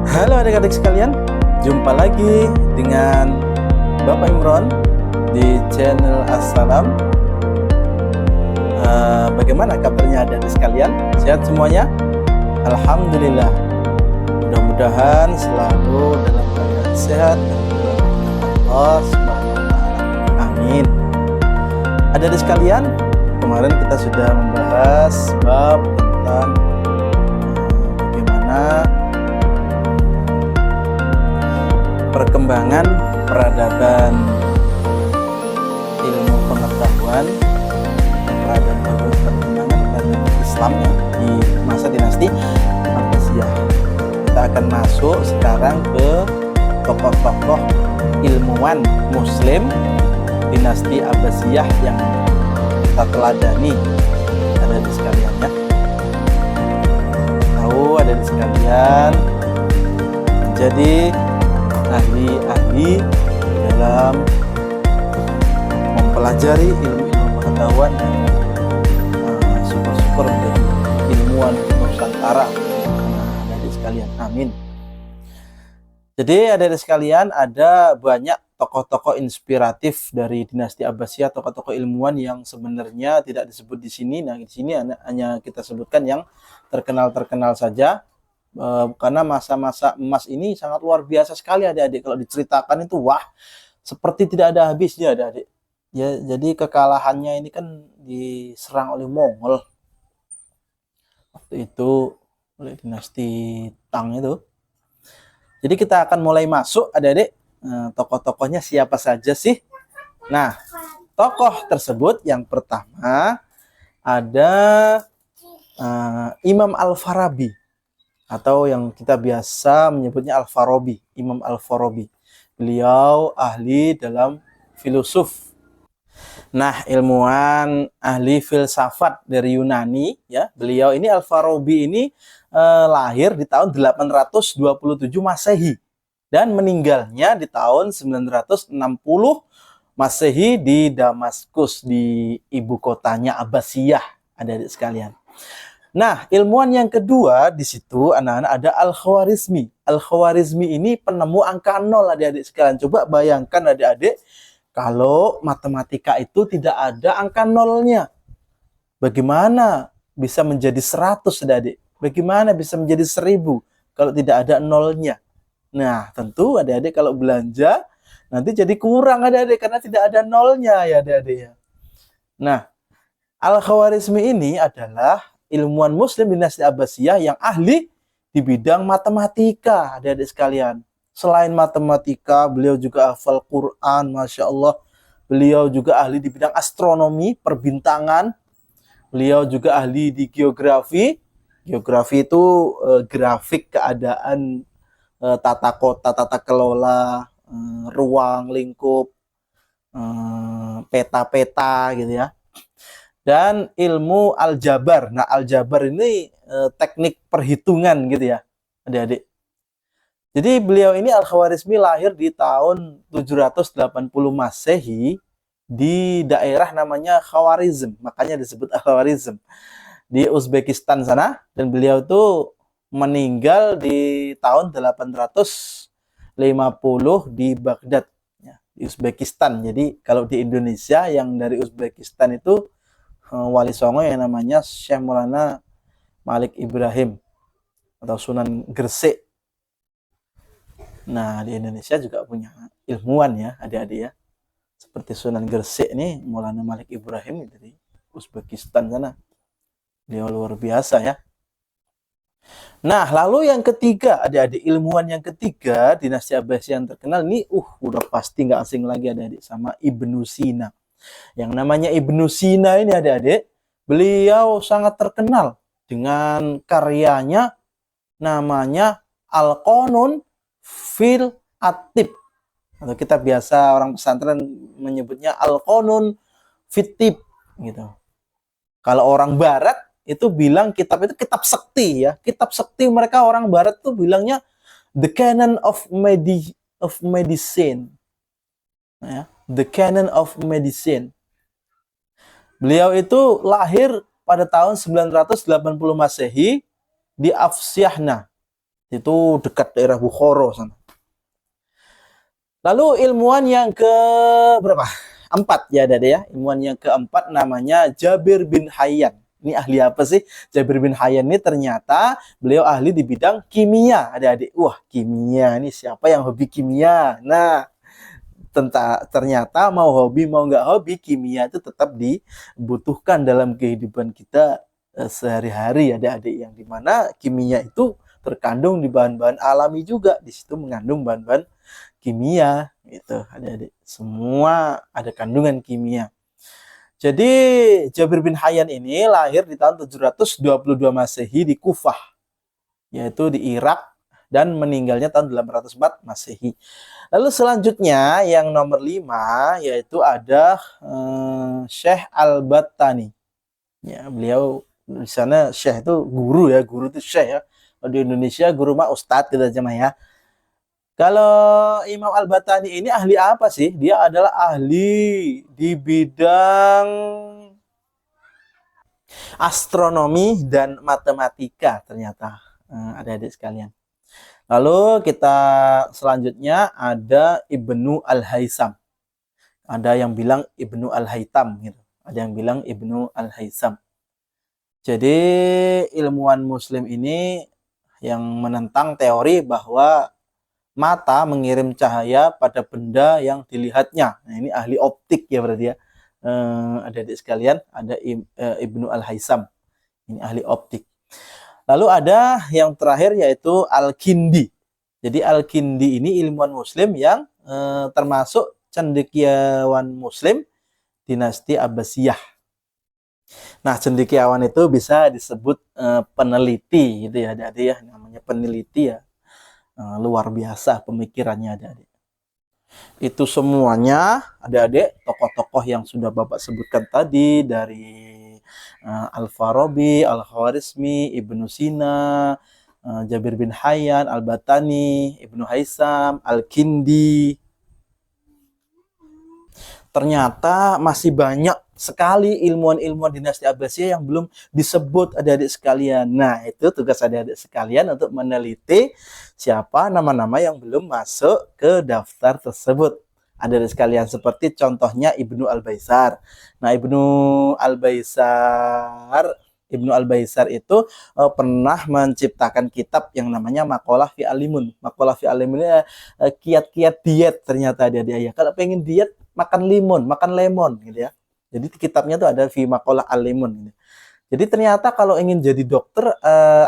Halo adik-adik sekalian, jumpa lagi dengan Bapak Imron di channel Assalam. Bagaimana kabarnya adik-adik sekalian? Sehat semuanya? Alhamdulillah. Mudah-mudahan selalu dalam keadaan sehat dan Allah Subhanahu wa Ta'ala. Amin. Adik-adik sekalian, kemarin kita sudah membahas bab tentang bagaimana perkembangan peradaban ilmu pengetahuan, perkembangan Islam di masa dinasti Abbasiyah. Kita akan masuk sekarang ke tokoh-tokoh ilmuwan Muslim dinasti Abbasiyah yang kita teladani, ada di sekalian ya. Tahu ada di sekalian menjadi ahli-ahli dalam mempelajari ilmu-ilmu pengetahuan dan syukur-syukur menjadi ilmuwan Nusantara. Adik sekalian, amin. Jadi adik sekalian, ada banyak tokoh-tokoh inspiratif dari dinasti Abbasiyah, tokoh-tokoh ilmuwan yang sebenarnya tidak disebut di sini. Nah, di sini hanya kita sebutkan yang terkenal-terkenal saja. Karena masa-masa emas ini sangat luar biasa sekali adik-adik. Kalau diceritakan itu wah, seperti tidak ada habisnya adik-adik ya. Jadi kekalahannya ini kan diserang oleh Mongol waktu itu, oleh dinasti Tang itu. Jadi kita akan mulai masuk adik-adik. Tokoh-tokohnya siapa saja sih? Nah, tokoh tersebut yang pertama ada Imam Al-Farabi, atau yang kita biasa menyebutnya Al-Farabi, Imam Al-Farabi. Beliau ahli dalam filosof. Nah, ilmuwan ahli filsafat dari Yunani ya. Beliau ini Al-Farabi ini lahir di tahun 827 Masehi dan meninggalnya di tahun 960 Masehi di Damaskus, di ibu kotanya Abbasiyah, adik-adik sekalian. Nah, ilmuwan yang kedua di situ anak-anak ada Al-Khwarizmi. Al-Khwarizmi ini penemu angka 0 adik-adik sekalian. Coba bayangkan adik-adik, kalau matematika itu tidak ada angka 0-nya. Bagaimana bisa menjadi 100 adik-adik? Bagaimana bisa menjadi 1000 kalau tidak ada 0-nya? Nah, tentu adik-adik kalau belanja nanti jadi kurang adik-adik karena tidak ada 0-nya ya adik-adik. Nah, Al-Khwarizmi ini adalah ilmuwan Muslim dinasti Abbasiyah yang ahli di bidang matematika, adik-adik sekalian. Selain matematika, beliau juga hafal Quran, Masya Allah. Beliau juga ahli di bidang astronomi, perbintangan. Beliau juga ahli di geografi. Geografi itu grafik keadaan tata kota, tata kelola, ruang, lingkup, peta-peta gitu ya. Dan ilmu aljabar. Nah, aljabar ini teknik perhitungan gitu ya, adik-adik. Jadi beliau ini Al-Khwarizmi lahir di tahun 780 Masehi di daerah namanya Khwarizm, makanya disebut Al-Khwarizm, di Uzbekistan sana. Dan beliau itu meninggal di tahun 850 di Baghdad, ya, di Uzbekistan. Jadi kalau di Indonesia yang dari Uzbekistan itu Wali Songo yang namanya Syekh Maulana Malik Ibrahim atau Sunan Gresik. Nah, di Indonesia juga punya ilmuwan ya adik-adik ya, seperti Sunan Gresik nih, Maulana Malik Ibrahim dari Uzbekistan sana. Dia luar biasa ya. Nah, lalu yang ketiga adik-adik, ilmuwan yang ketiga dinasti Abbasiyah yang terkenal ini udah pasti nggak asing lagi adik-adik, sama Ibnu Sina. Yang namanya Ibnu Sina ini adik-adik, beliau sangat terkenal dengan karyanya namanya Al-Qanun fil Atib, atau kita biasa orang pesantren menyebutnya Al-Qanun fit Tib gitu. Kalau orang barat itu bilang kitab itu kitab sekti ya. Kitab sekti mereka orang barat tuh bilangnya the canon of medicine. Ya, The Canon of Medicine. Beliau itu lahir pada tahun 980 Masehi di Afsyahna, Itu dekat daerah Bukhara sana. Lalu ilmuwan yang ke berapa? 4 ya, ada ya. Ilmuwan yang keempat namanya Jabir bin Hayyan. Ini ahli apa sih? Jabir bin Hayyan ini ternyata beliau ahli di bidang kimia, adik-adik. Wah, kimia. Ini siapa yang hobi kimia? Nah, ternyata mau hobi mau nggak hobi, kimia itu tetap dibutuhkan dalam kehidupan kita sehari-hari, adik-adik, yang dimana kimia itu terkandung di bahan-bahan alami juga. Di situ mengandung bahan-bahan kimia, gitu, adik-adik. Semua ada kandungan kimia. Jadi Jabir bin Hayyan ini lahir di tahun 722 Masehi di Kufah, yaitu di Irak, dan meninggalnya tahun 804 Masehi. Lalu selanjutnya yang nomor 5 yaitu ada Syekh Al-Battani. Ya, beliau di sana Syekh itu guru ya, guru itu Syekh ya. Di Indonesia guru mah ustadz kita aja mah ya. Kalau Imam Al-Battani ini ahli apa sih? Dia adalah ahli di bidang astronomi dan matematika ternyata, adik-adik sekalian. Lalu kita selanjutnya ada Ibnu Al-Haisam. Ada yang bilang Ibnu Al-Haytam gitu. Ada yang bilang Ibnu Al-Haisam. Jadi ilmuwan muslim ini yang menentang teori bahwa mata mengirim cahaya pada benda yang dilihatnya. Nah, ini ahli optik ya berarti ya. Adik-adik sekalian, ada Ibnu Al-Haisam. Ini ahli optik. Lalu ada yang terakhir yaitu Al-Kindi. Jadi Al-Kindi ini ilmuwan muslim yang termasuk cendekiawan muslim dinasti Abbasiyah. Nah, cendekiawan itu bisa disebut peneliti gitu ya, adik-adik ya. Namanya peneliti ya. Luar biasa pemikirannya, adik-adik. Itu semuanya, adik-adik, tokoh-tokoh yang sudah Bapak sebutkan tadi, dari Al-Farabi, Al-Khwarizmi, Ibnu Sina, Jabir bin Hayyan, Al-Battani, Ibnu Haisam, Al-Kindi. Ternyata masih banyak sekali ilmuwan-ilmuwan dinasti Abbasiyah yang belum disebut, adik-adik sekalian. Nah, itu tugas adik-adik sekalian untuk meneliti siapa nama-nama yang belum masuk ke daftar tersebut. Adik-adik sekalian, seperti contohnya Ibnu Al-Baisar. Nah, Ibnu Al-Baisar itu pernah menciptakan kitab yang namanya Maqalah fi Alimun. Maqalah fi Alimun ini kiat-kiat diet ternyata dia. Kalau pengen diet, makan lemon gitu ya. Jadi kitabnya tuh ada fi Maqalah Al-Limun gitu. Jadi ternyata kalau ingin jadi dokter,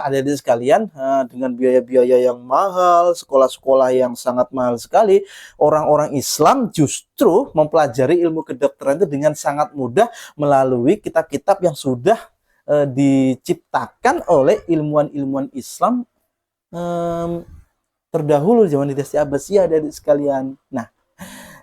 adik-adik sekalian, dengan biaya-biaya yang mahal, sekolah-sekolah yang sangat mahal sekali, orang-orang Islam justru mempelajari ilmu kedokteran itu dengan sangat mudah melalui kitab-kitab yang sudah diciptakan oleh ilmuwan-ilmuwan Islam terdahulu zaman dinasti Abbasiyah, adik-adik sekalian. Nah,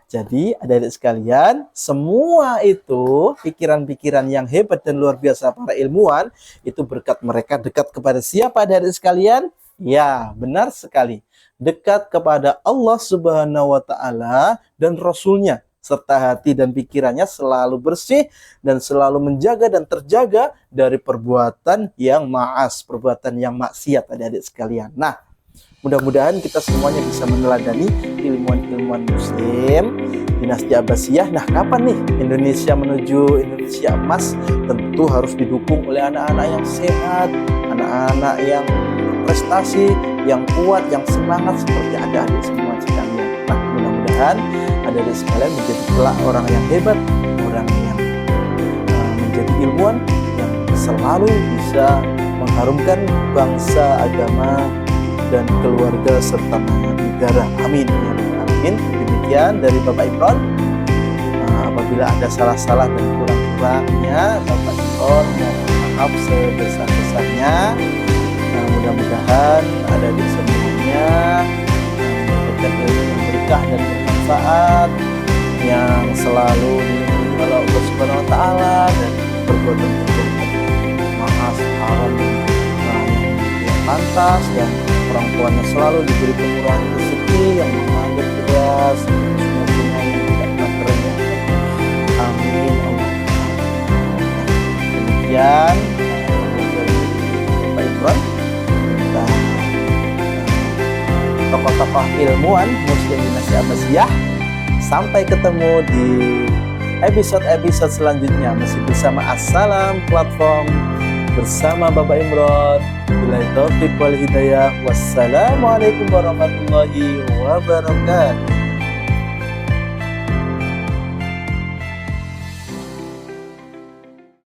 jadi adik-adik sekalian, semua itu pikiran-pikiran yang hebat dan luar biasa para ilmuwan itu berkat mereka dekat kepada siapa, adik-adik sekalian? Ya, benar sekali. Dekat kepada Allah Subhanahu wa Ta'ala dan Rasul-Nya, serta hati dan pikirannya selalu bersih dan selalu menjaga dan terjaga dari perbuatan yang maas, perbuatan yang maksiat, adik-adik sekalian. Nah, mudah-mudahan kita semuanya bisa meneladani ilmuwan-ilmuwan muslim dinasti Abbasiyah. Nah, kapan nih Indonesia menuju Indonesia emas? Tentu harus didukung oleh anak-anak yang sehat, anak-anak yang berprestasi, yang kuat, yang semangat seperti adik-adik semua sekalian. Nah, mudah-mudahan adik-adik sekalian menjadi kelak orang yang hebat, orang yang menjadi ilmuwan yang selalu bisa mengharumkan bangsa, agama, dan keluarga serta negara. Amin. Amin. Demikian dari Bapak Imron. Apabila ada salah-salah dan kurang-kurangnya, Bapak Imron mohon maaf sebesar-besarnya. Mudah-mudahan ada di semuanya mendapatkan ilmu yang berkah dan bermanfaat, yang selalu dilindungi oleh Allah Subhanahu wa Ta'ala, dan perbuatan-perbuatan maaf, haram, yang pantas, dan orang tuanya selalu diberi kemurahan rezeki yang mengalir deras, semua punya yang tidak terkering. Amin. Demikian dari Bapak Imron. Kita tokoh-tokoh ilmuwan Muslim Dinasti Abbasiyah. Sampai ketemu di episode-episode selanjutnya masih bersama Assalam Platform bersama Bapak Imron. Billahi taufiq wal hidayah. Wassalamualaikum warahmatullahi wabarakatuh.